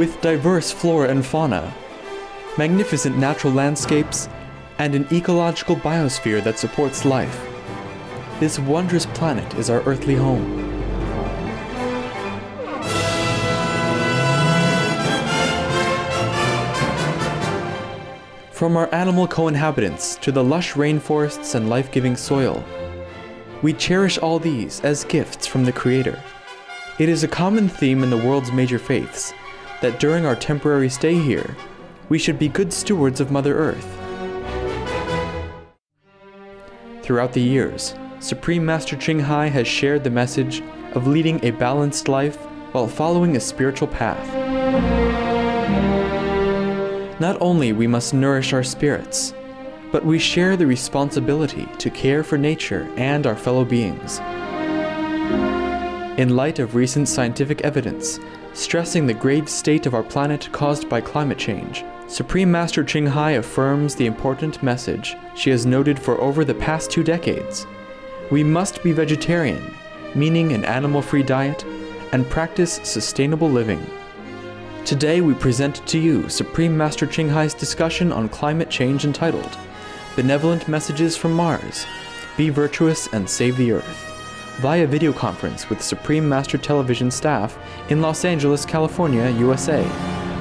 with diverse flora and fauna, magnificent natural landscapes, and an ecological biosphere that supports life. This wondrous planet is our earthly home. From our animal co-inhabitants to the lush rainforests and life-giving soil, we cherish all these as gifts from the Creator. It is a common theme in the world's major faiths that during our temporary stay here, we should be good stewards of Mother Earth. Throughout the years, Supreme Master Ching Hai has shared the message of leading a balanced life while following a spiritual path. Not only we must nourish our spirits, but we share the responsibility to care for nature and our fellow beings. In light of recent scientific evidence stressing the grave state of our planet caused by climate change, Supreme Master Ching Hai affirms the important message she has noted for over the past 2 decades. We must be vegetarian, meaning an animal-free diet, and practice sustainable living. Today we present to you Supreme Master Ching Hai's discussion on climate change entitled Benevolent Messages from Mars, Be Virtuous and Save the Earth, via video conference with Supreme Master Television staff in Los Angeles, California, USA,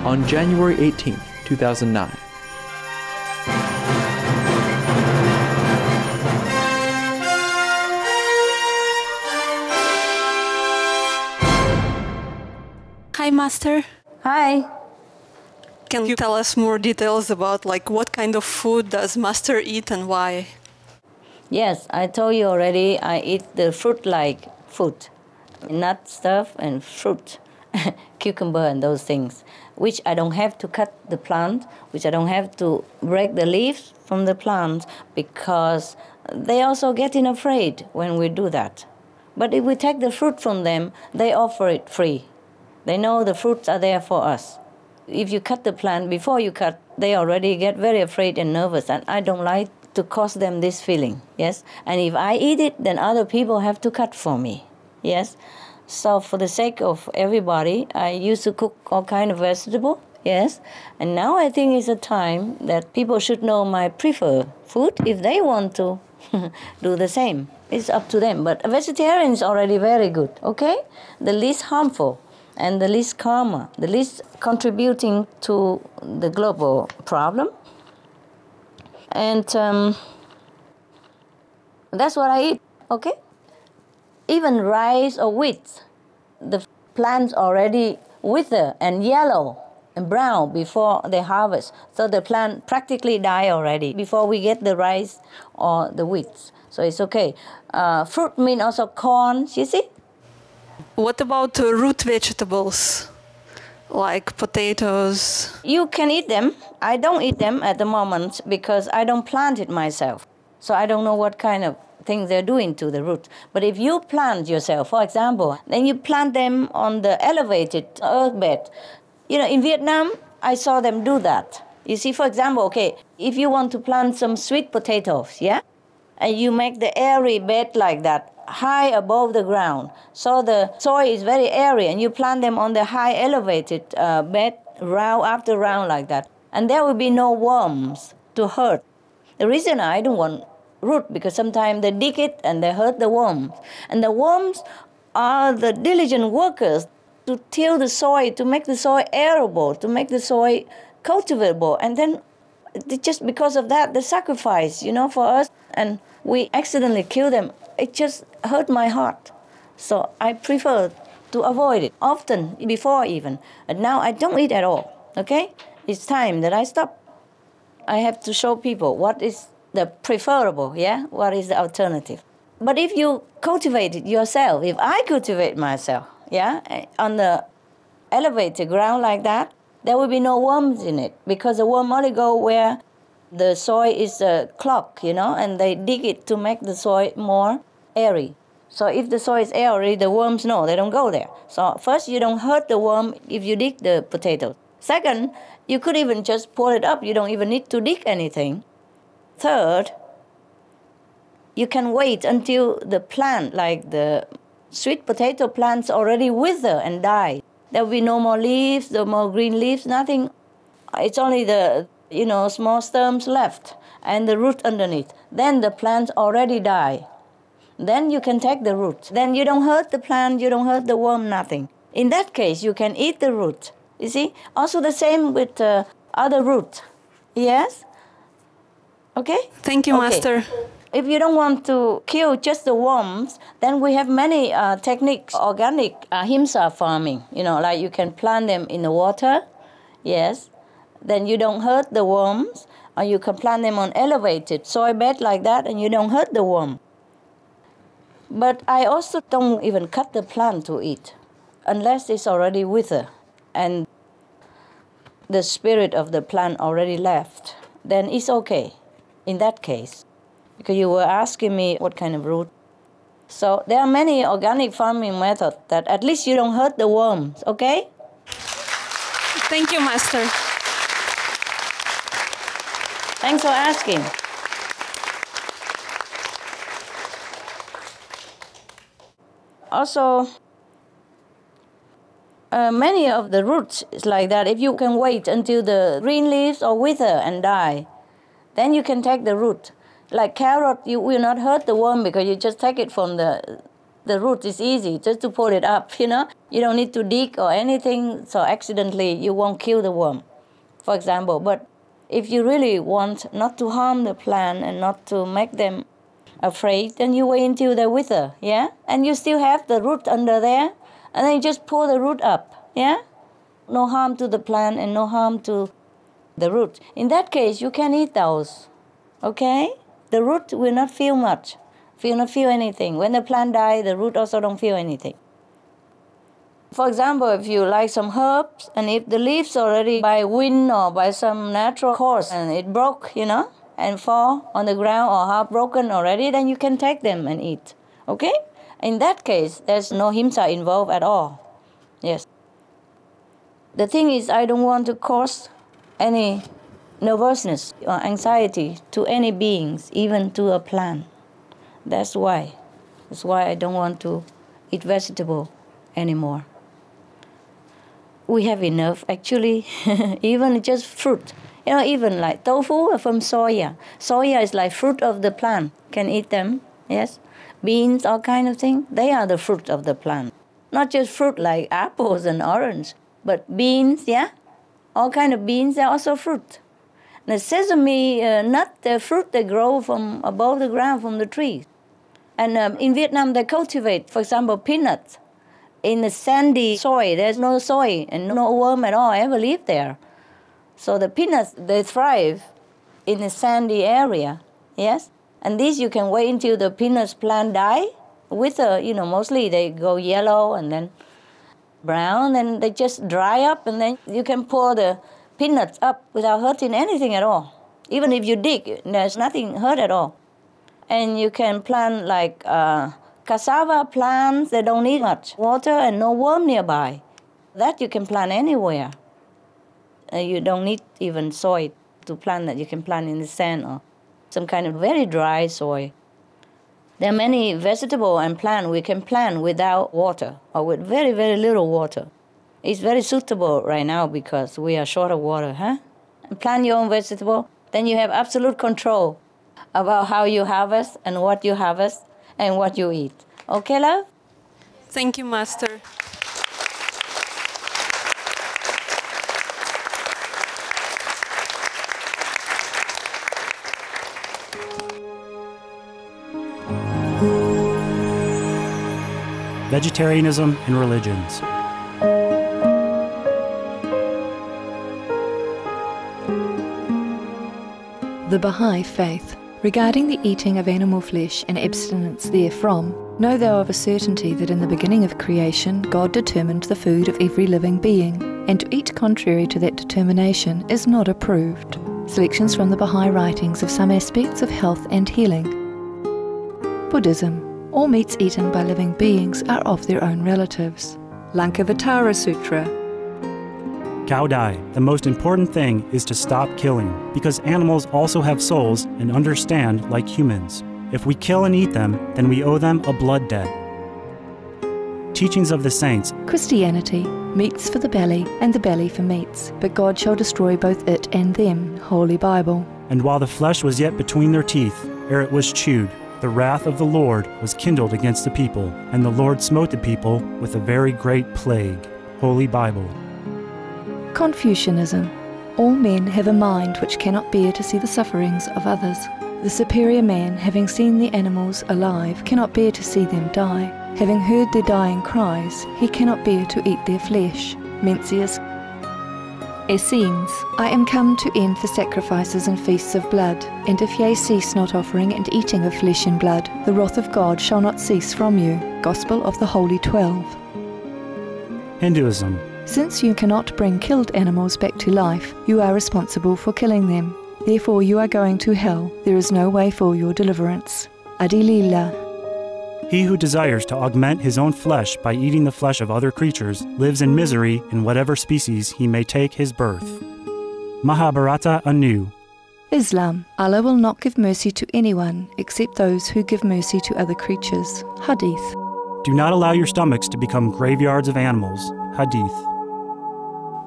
on January 18, 2009. Hi, Master. Hi. Can you tell us more details about what kind of food does Master eat and why? Yes, I told you already, I eat the fruit-like food, nut stuff and fruit, cucumber and those things, which I don't have to cut the plant, which I don't have to break the leaves from the plant, because they also getting afraid when we do that. But if we take the fruit from them, they offer it free. They know the fruits are there for us. If you cut the plant, before you cut, they already get very afraid and nervous, and I don't like to cause them this feeling, yes? And if I eat it, then other people have to cut for me, yes? So for the sake of everybody, I used to cook all kind of vegetable, yes? And now I think it's a time that people should know my preferred food if they want to do the same. It's up to them. But a vegetarian is already very good, okay? The least harmful and the least karma, the least contributing to the global problem. And that's what I eat, okay? Even rice or wheat, the plants already wither and yellow and brown before they harvest. So the plant practically die already before we get the rice or the wheat. So it's okay. Fruit mean also corn, you see? What about root vegetables, like potatoes? You can eat them. I don't eat them at the moment because I don't plant it myself. So I don't know what kind of things they're doing to the root. But if you plant yourself, for example, then you plant them on the elevated earth bed. You know, in Vietnam, I saw them do that. You see, for example, okay, if you want to plant some sweet potatoes, yeah? And you make the airy bed like that, high above the ground. So the soil is very airy, and you plant them on the high elevated bed, round after round like that. And there will be no worms to hurt. The reason I don't want root, because sometimes they dig it and they hurt the worms. And the worms are the diligent workers to till the soil, to make the soil arable, to make the soil cultivable. And then just because of that, the sacrifice, you know, for us, and we accidentally kill them, it just hurt my heart. So I prefer to avoid it, often, before even. And now I don't eat at all, okay? It's time that I stop. I have to show people what is the preferable, yeah? What is the alternative? But if you cultivate it yourself, if I cultivate myself, yeah, on the elevated ground like that, there will be no worms in it, because the worm only go where the soil is clogged, you know, and they dig it to make the soil more airy. So if the soil is airy, the worms know, they don't go there. So first, you don't hurt the worm if you dig the potato. Second, you could even just pull it up. You don't even need to dig anything. Third, you can wait until the plant, like the sweet potato plants, already wither and die. There will be no more leaves, no more green leaves, nothing. It's only the, small stems left and the root underneath. Then the plants already die. Then you can take the root. Then you don't hurt the plant, you don't hurt the worm, nothing. In that case, you can eat the root. You see? Also the same with other root. Yes? Okay? Thank you, Okay. Master. If you don't want to kill just the worms, then we have many techniques, organic ahimsa farming. Like you can plant them in the water, yes. Then you don't hurt the worms, or you can plant them on elevated soil bed like that, and you don't hurt the worm. But I also don't even cut the plant to eat, unless it's already withered, and the spirit of the plant already left. Then it's okay in that case. Because you were asking me what kind of root. So there are many organic farming methods that at least you don't hurt the worms, okay? Thank you, Master. Thanks for asking. Also, many of the roots is like that. If you can wait until the green leaves or wither and die, then you can take the root. Like carrot, you will not hurt the worm because you just take it from the root. It's easy just to pull it up, You don't need to dig or anything, so accidentally you won't kill the worm, for example. But if you really want not to harm the plant and not to make them afraid, then you wait until they wither, yeah? And you still have the root under there, and then you just pull the root up, yeah? No harm to the plant and no harm to the root. In that case, you can eat those, okay? The root will not feel much, will not feel anything. When the plant dies, the root also don't feel anything. For example, if you like some herbs, and if the leaves already by wind or by some natural cause, and it broke, and fall on the ground or half broken already, then you can take them and eat, okay? In that case, there's no himsa involved at all, yes. The thing is, I don't want to cause any nervousness or anxiety to any beings, even to a plant. That's why. That's why I don't want to eat vegetable anymore. We have enough, actually, even just fruit. Even like tofu from soya. Soya is like fruit of the plant. Can eat them, yes. Beans, all kind of thing. They are the fruit of the plant. Not just fruit like apples and orange, but beans, yeah. All kind of beans, they're also fruit. The sesame nut, the fruit they grow from above the ground from the trees. And in Vietnam, they cultivate, for example, peanuts. In the sandy soil, there's no soil and no worm at all ever live there. So the peanuts, they thrive in the sandy area, yes? And this you can wait until the peanuts plant die. Mostly they go yellow and then brown, and they just dry up, and then you can pour the peanuts up without hurting anything at all. Even if you dig, there's nothing hurt at all. And you can plant like cassava plants that don't need much water and no worm nearby. That you can plant anywhere. You don't need even soil to plant that. You can plant in the sand or some kind of very dry soil. There are many vegetables and plants we can plant without water or with very, very little water. It's very suitable right now because we are short of water, huh? And plant your own vegetable, then you have absolute control about how you harvest and what you harvest and what you eat. Okay, love? Thank you, Master. Vegetarianism and religions. The Baha'i Faith. Regarding the eating of animal flesh and abstinence therefrom, know thou of a certainty that in the beginning of creation God determined the food of every living being, and to eat contrary to that determination is not approved. Selections from the Baha'i writings of some aspects of health and healing. Buddhism. All meats eaten by living beings are of their own relatives. Lankavatara Sutra. Cao Dai, the most important thing is to stop killing, because animals also have souls and understand like humans. If we kill and eat them, then we owe them a blood debt. teachings of the saints. Christianity, meats for the belly, and the belly for meats, but God shall destroy both it and them. Holy Bible. And while the flesh was yet between their teeth, ere it was chewed, the wrath of the Lord was kindled against the people, and the Lord smote the people with a very great plague. Holy Bible. Confucianism. All men have a mind which cannot bear to see the sufferings of others. The superior man, having seen the animals alive, cannot bear to see them die. Having heard their dying cries, he cannot bear to eat their flesh. Mencius. Essenes. I am come to end the sacrifices and feasts of blood, and if ye cease not offering and eating of flesh and blood, the wrath of God shall not cease from you. Gospel of the Holy 12. Hinduism. Since you cannot bring killed animals back to life, you are responsible for killing them. Therefore you are going to hell. There is no way for your deliverance. Adilila. He who desires to augment his own flesh by eating the flesh of other creatures lives in misery in whatever species he may take his birth. Mahabharata anew. Islam. Allah will not give mercy to anyone except those who give mercy to other creatures. Hadith. Do not allow your stomachs to become graveyards of animals. Hadith.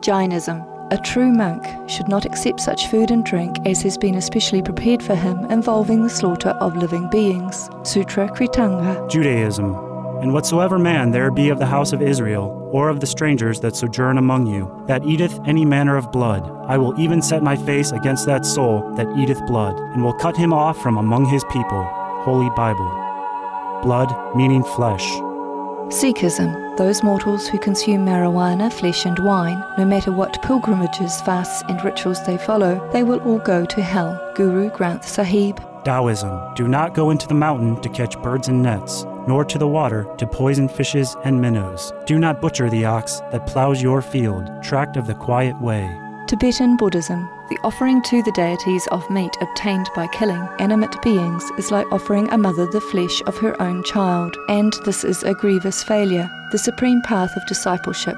Jainism. A true monk should not accept such food and drink as has been especially prepared for him involving the slaughter of living beings. Sutra Kritanga. Judaism. And whatsoever man there be of the house of Israel, or of the strangers that sojourn among you, that eateth any manner of blood, I will even set my face against that soul that eateth blood, and will cut him off from among his people. Holy Bible. Blood meaning flesh. Sikhism. Those mortals who consume marijuana, flesh and wine, no matter what pilgrimages, fasts and rituals they follow, they will all go to hell. Guru Granth Sahib. Taoism. Do not go into the mountain to catch birds and nets, nor to the water to poison fishes and minnows. Do not butcher the ox that plows your field, tract of the quiet way. Tibetan Buddhism. The offering to the deities of meat obtained by killing animate beings is like offering a mother the flesh of her own child, and this is a grievous failure, the supreme path of discipleship.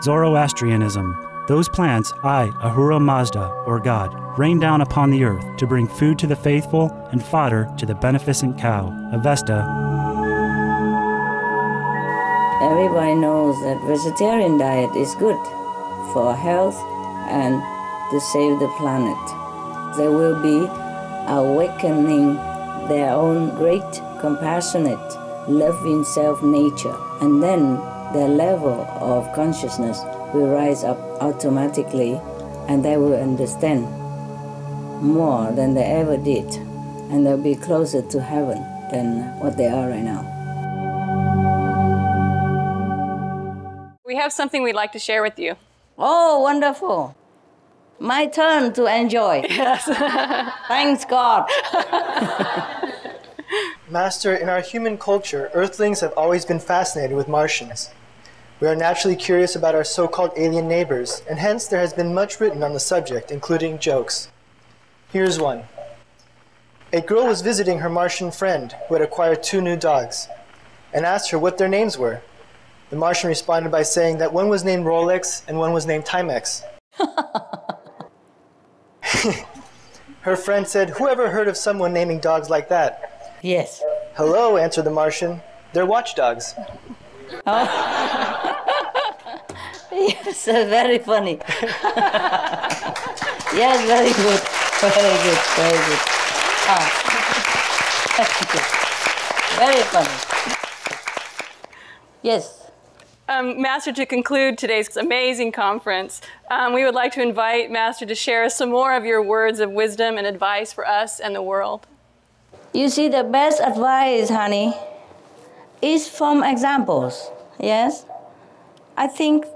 Zoroastrianism. Those plants I, Ahura Mazda, or God, rain down upon the earth to bring food to the faithful and fodder to the beneficent cow. Avesta. Everybody knows that vegetarian diet is good for health and to save the planet. They will be awakening their own great, compassionate, loving self-nature, and then their level of consciousness will rise up automatically, and they will understand more than they ever did, and they'll be closer to heaven than what they are right now. We have something we'd like to share with you. Oh, wonderful. My turn to enjoy. Yes. Thanks God. Master, in our human culture, Earthlings have always been fascinated with Martians. We are naturally curious about our so-called alien neighbors, and hence there has been much written on the subject, including jokes. Here's one. A girl was visiting her Martian friend, who had acquired 2 new dogs, and asked her what their names were. The Martian responded by saying that one was named Rolex and one was named Timex. Her friend said, "Who ever heard of someone naming dogs like that?" Yes. "Hello," answered the Martian. "They're watchdogs." Oh. Yes, very funny. Yes, very good. Very good, very good. Ah. Very funny. Yes. Master, to conclude today's amazing conference, we would like to invite Master to share some more of your words of wisdom and advice for us and the world. You see, the best advice, honey, is from examples, yes? I think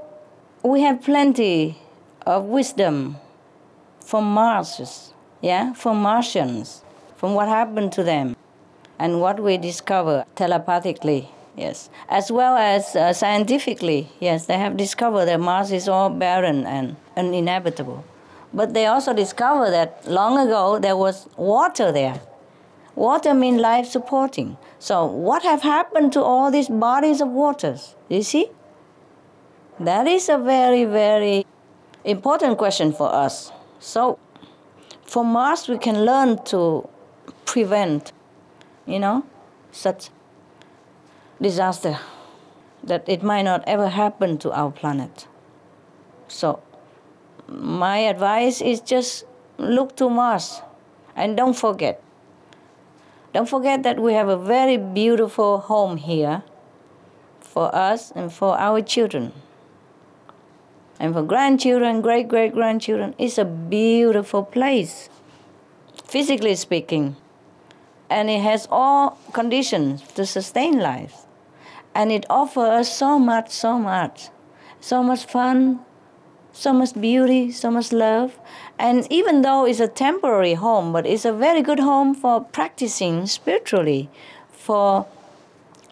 we have plenty of wisdom from Martians, yeah? From Martians, from what happened to them and what we discover telepathically. Yes, as well as scientifically, yes, they have discovered that Mars is all barren and uninhabitable. But they also discovered that long ago there was water there. Water means life supporting. So what have happened to all these bodies of waters? You see? That is a very, very important question for us. So from Mars we can learn to prevent, such disaster. that it might not ever happen to our planet. So my advice is just look to Mars and don't forget. Don't forget that we have a very beautiful home here for us and for our children. And for grandchildren, great-great-grandchildren, it's a beautiful place, physically speaking. And it has all conditions to sustain life. And it offers us so much fun, so much beauty, so much love. And even though it's a temporary home, but it's a very good home for practicing spiritually, for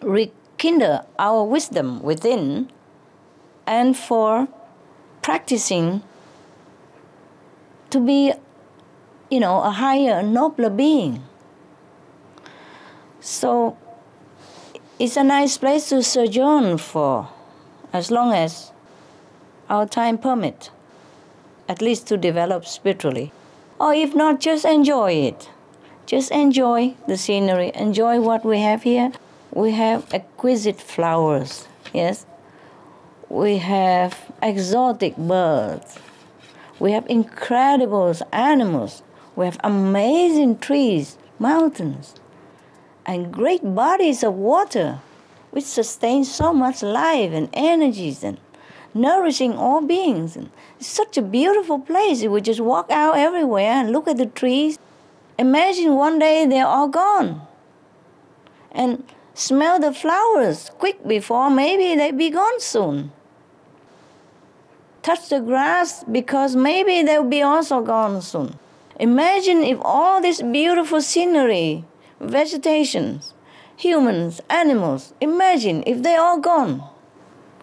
rekindle our wisdom within, and for practicing to be, a higher, nobler being. So it's a nice place to sojourn for, as long as our time permits, at least to develop spiritually. Or if not, just enjoy it. Just enjoy the scenery, enjoy what we have here. We have exquisite flowers, yes. We have exotic birds. We have incredible animals. We have amazing trees, mountains, and great bodies of water, which sustain so much life and energies and nourishing all beings. And it's such a beautiful place. You would just walk out everywhere and look at the trees. Imagine one day they're all gone. And smell the flowers quick before maybe they be gone soon. Touch the grass because maybe they'll be also gone soon. Imagine if all this beautiful scenery, vegetations, humans, animals, imagine if they're all gone.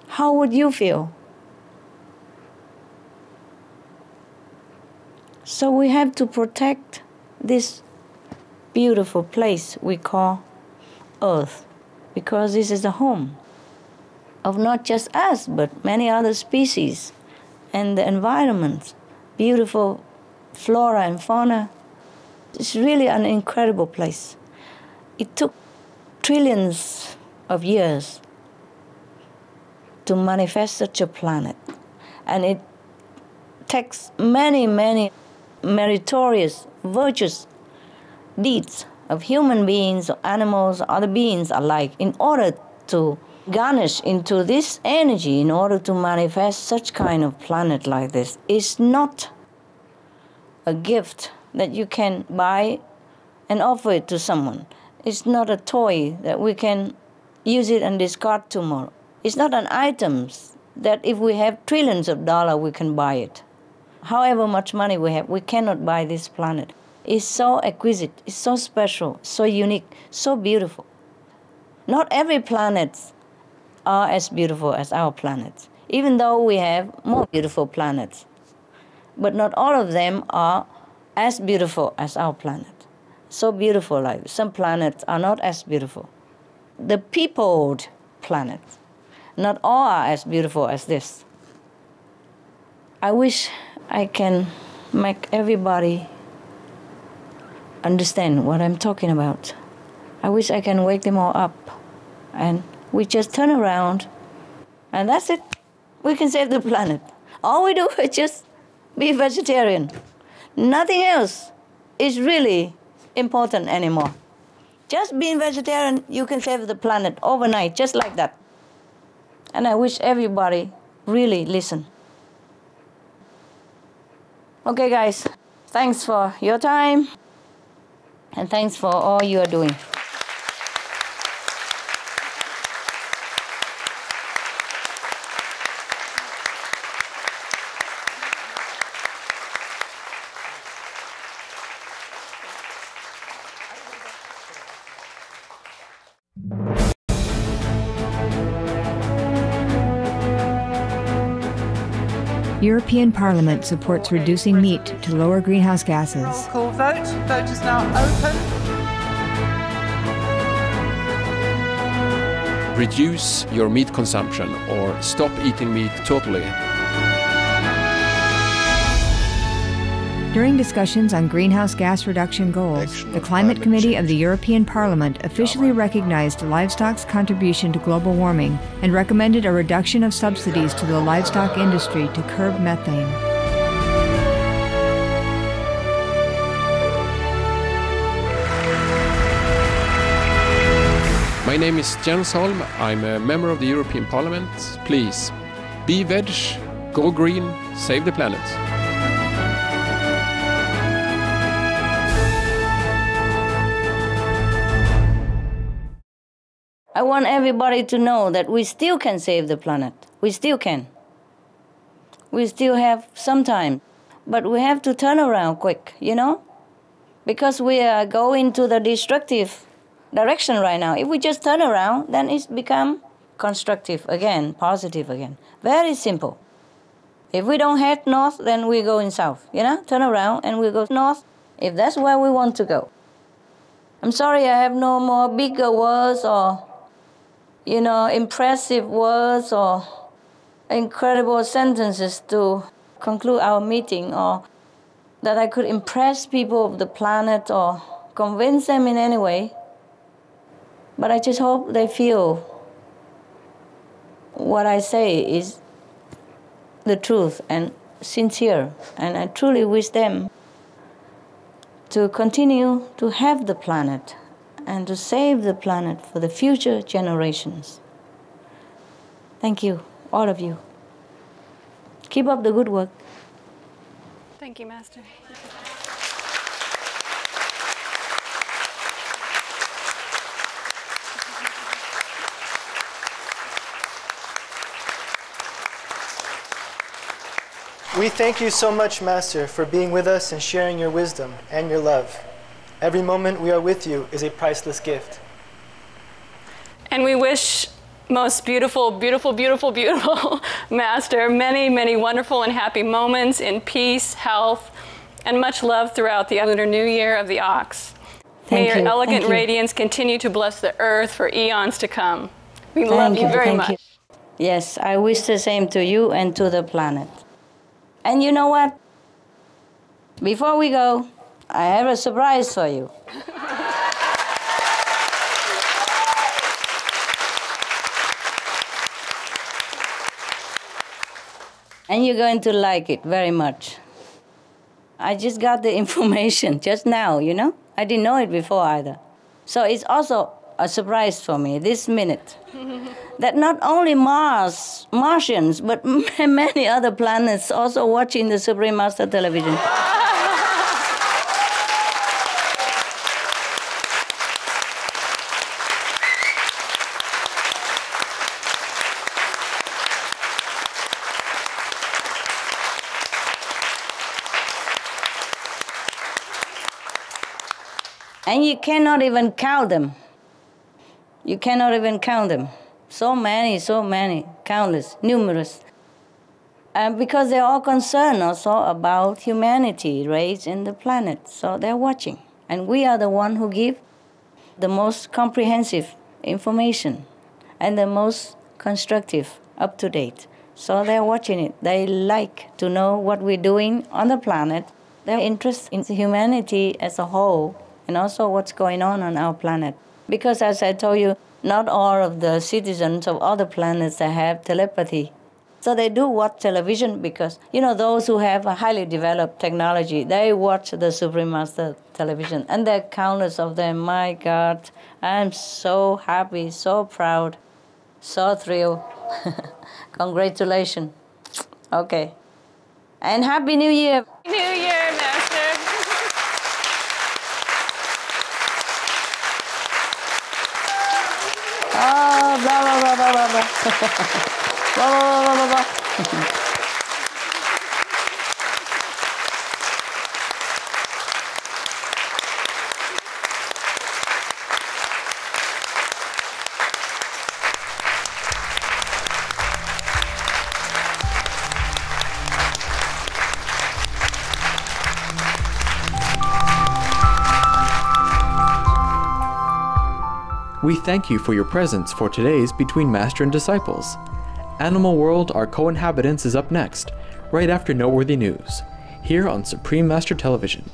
How would you feel? So we have to protect this beautiful place we call Earth, because this is the home of not just us, but many other species and the environment, beautiful flora and fauna. It's really an incredible place. It took trillions of years to manifest such a planet. And it takes many, many meritorious, virtuous deeds of human beings, or animals, or other beings alike, in order to garnish into this energy, in order to manifest such kind of planet like this. It's not a gift that you can buy and offer it to someone. It's not a toy that we can use it and discard tomorrow. It's not an item that if we have trillions of dollars, we can buy it. However much money we have, we cannot buy this planet. It's so exquisite, it's so special, so unique, so beautiful. Not every planet are as beautiful as our planet, even though we have more beautiful planets. But not all of them are as beautiful as our planet. So beautiful, like some planets are not as beautiful. The peopled planets, not all are as beautiful as this. I wish I can make everybody understand what I'm talking about. I wish I can wake them all up and we just turn around and that's it. We can save the planet. All we do is just be vegetarian. Nothing else is really important anymore. Just being vegetarian, you can save the planet overnight, just like that. And I wish everybody really listen. Okay, guys, thanks for your time, and thanks for all you are doing. European Parliament supports reducing meat to lower greenhouse gases. Roll call vote. Vote is now open. Reduce your meat consumption or stop eating meat totally. During discussions on greenhouse gas reduction goals, the Climate Committee of the European Parliament officially recognized livestock's contribution to global warming and recommended a reduction of subsidies to the livestock industry to curb methane. My name is Jens Holm. I'm a member of the European Parliament. Please, be veg, go green, save the planet. I want everybody to know that we still can save the planet. We still can. We still have some time. But we have to turn around quick, you know? Because we are going to the destructive direction right now. If we just turn around, then it's become constructive again, positive again. Very simple. If we don't head north, then we go in south, you know? Turn around and we go north, if that's where we want to go. I'm sorry I have no more bigger words or, you know, impressive words or incredible sentences to conclude our meeting, or that I could impress people of the planet or convince them in any way. But I just hope they feel what I say is the truth and sincere. And I truly wish them to continue to have the planet and to save the planet for the future generations. Thank you, all of you. Keep up the good work. Thank you, Master. We thank you so much, Master, for being with us and sharing your wisdom and your love. Every moment we are with you is a priceless gift. And we wish most beautiful, beautiful, beautiful, beautiful Master many, many wonderful and happy moments in peace, health, and much love throughout the Lunar New Year of the Ox. May your elegant radiance continue to bless the earth for eons to come. We love you very much. Yes, I wish the same to you and to the planet. And you know what? Before we go, I have a surprise for you. And you're going to like it very much. I just got the information just now, you know? I didn't know it before either. So it's also a surprise for me this minute. That not only Martians, but many other planets also watching the Supreme Master television. And you cannot even count them. You cannot even count them. So many, countless, numerous. Because they're all concerned also about humanity, race, and the planet. So they're watching. And we are the one who give the most comprehensive information and the most constructive, up-to-date. So they're watching it. They like to know what we're doing on the planet. They're interested in humanity as a whole and also what's going on our planet. Because as I told you, not all of the citizens of other planets have telepathy. So they do watch television because, you know, those who have a highly developed technology, they watch the Supreme Master television. And there are countless of them. My God, I'm so happy, so proud, so thrilled. Congratulations. Okay. And Happy New Year. New Year, Master. Oh, blah, blah, blah, blah, blah, blah. Blah, blah, blah, blah, blah. We thank you for your presence for today's Between Master and Disciples. Animal World, Our Co-Inhabitants is up next, right after Noteworthy News. here on Supreme Master Television.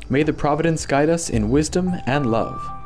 May the Providence guide us in wisdom and love.